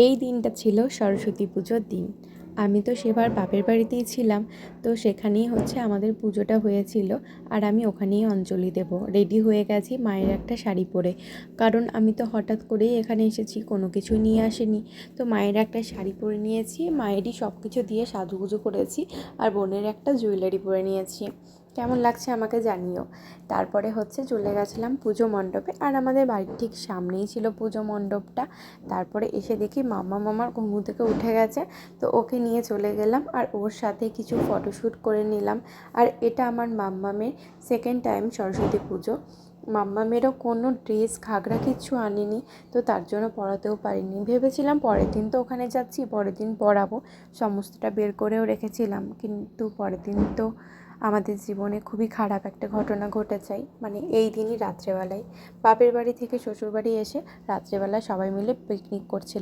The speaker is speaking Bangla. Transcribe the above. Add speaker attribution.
Speaker 1: এই দিনটা ছিল সরস্বতী পুজোর দিন। আমি তো সেবার বাপের বাড়িতেই ছিলাম, তো সেখানেই আমাদের পুজোটা হয়েছিল। আর আমি ওখানেই অঞ্জলি দেব। রেডি হয়ে গেছি মায়ের একটা শাড়ি পরে, কারণ আমি তো হঠাৎ করেই এখানে এসেছি, কোনো কিছু নিয়ে আসিনি। তো মায়ের একটা শাড়ি পরে নিয়েছি, মায়েরই সব কিছু দিয়ে সাজুগুজু করেছি, আর বোনের একটা জুয়েলারি পরে নিয়েছি। কেমন লাগছে আমাকে জানিও। তারপরে চলে গেছিলাম পুজো মণ্ডপে, আর আমাদের বাড়ির ঠিক সামনেই ছিল পুজো মণ্ডপটা। তারপরে এসে দেখি মামার ঘুম থেকে উঠে গেছে, তো ওকে নিয়ে চলে গেলাম আর ওর সাথে কিছু ফটোশ্যুট করে নিলাম। আর এটা আমার মাম্মামের সেকেন্ড টাইম সরস্বতী পুজো। মাম্মামেরও কোনো ড্রেস ঘাগরা কিচ্ছু আনিনি, তো তার জন্য পরাতেও পারিনি। ভেবেছিলাম পরের দিন তো ওখানে যাচ্ছি, পরের দিন পরাবো, সমস্তটা বের করেও রেখেছিলাম। কিন্তু পরের দিন তো আমাদের জীবনে খুবই খারাপ একটা ঘটনা ঘটে যায়, মানে এই দিনই রাত্রেবেলায় বাপের বাড়ি থেকে শ্বশুরবাড়ি এসে রাত্রেবেলা সবাই মিলে পিকনিক করছিলাম।